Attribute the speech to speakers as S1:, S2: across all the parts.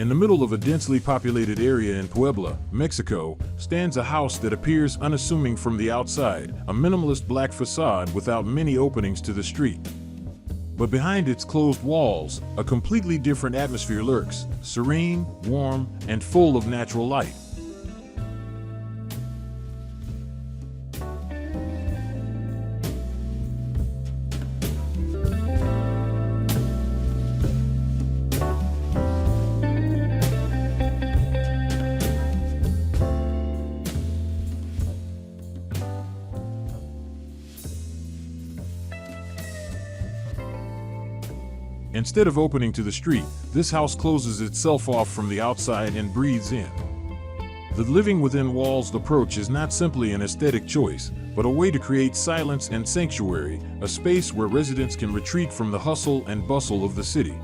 S1: In the middle of a densely populated area in Puebla, Mexico, stands a house that appears unassuming from the outside, a minimalist black facade without many openings to the street. But behind its closed walls, a completely different atmosphere lurks, serene, warm, and full of natural light. Instead of opening to the street, this house closes itself off from the outside and breathes in. The living within walls approach is not simply an aesthetic choice, but a way to create silence and sanctuary, a space where residents can retreat from the hustle and bustle of the city.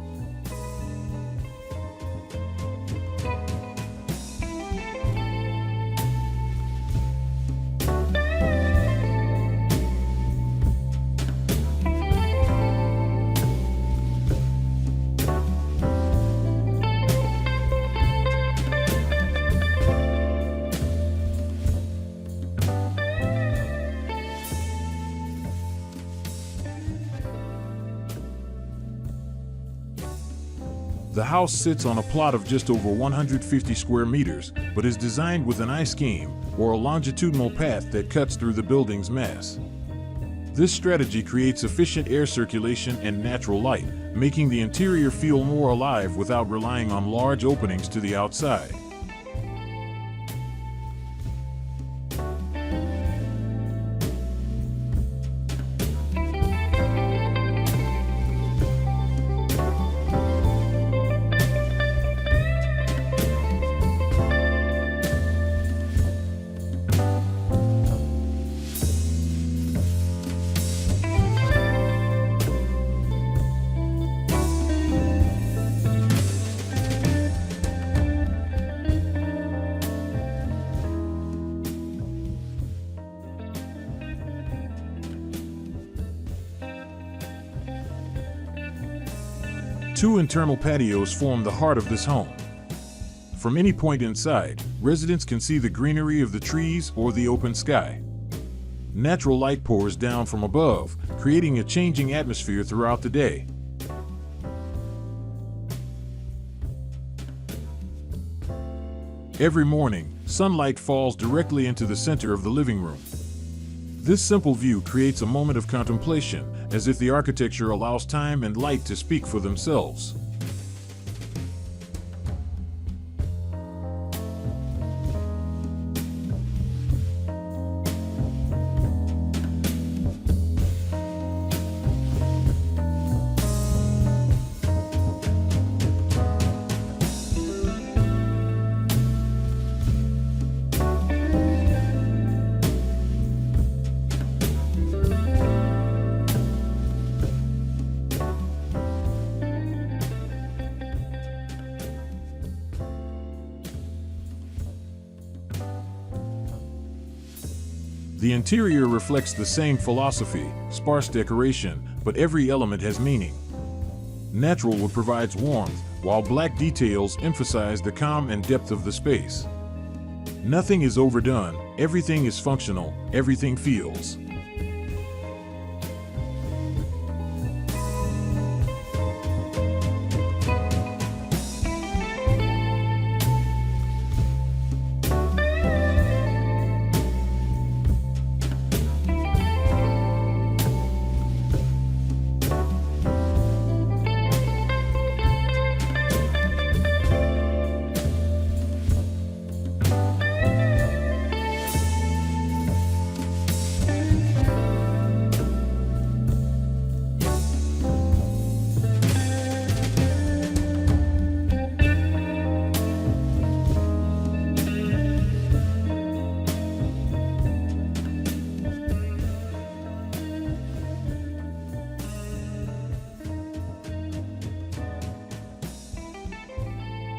S1: The house sits on a plot of just over 150 square meters, but is designed with an I-scheme, or a longitudinal path that cuts through the building's mass. This strategy creates efficient air circulation and natural light, making the interior feel more alive without relying on large openings to the outside. Two internal patios form the heart of this home. From any point inside, residents can see the greenery of the trees or the open sky. Natural light pours down from above, creating a changing atmosphere throughout the day. Every morning, sunlight falls directly into the center of the living room. This simple view creates a moment of contemplation, as if the architecture allows time and light to speak for themselves. The interior reflects the same philosophy, sparse decoration, but every element has meaning. Natural wood provides warmth, while black details emphasize the calm and depth of the space. Nothing is overdone, everything is functional, everything feels.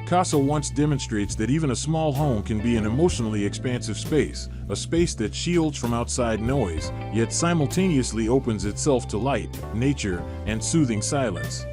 S1: Casa Once demonstrates that even a small home can be an emotionally expansive space, a space that shields from outside noise, yet simultaneously opens itself to light, nature, and soothing silence.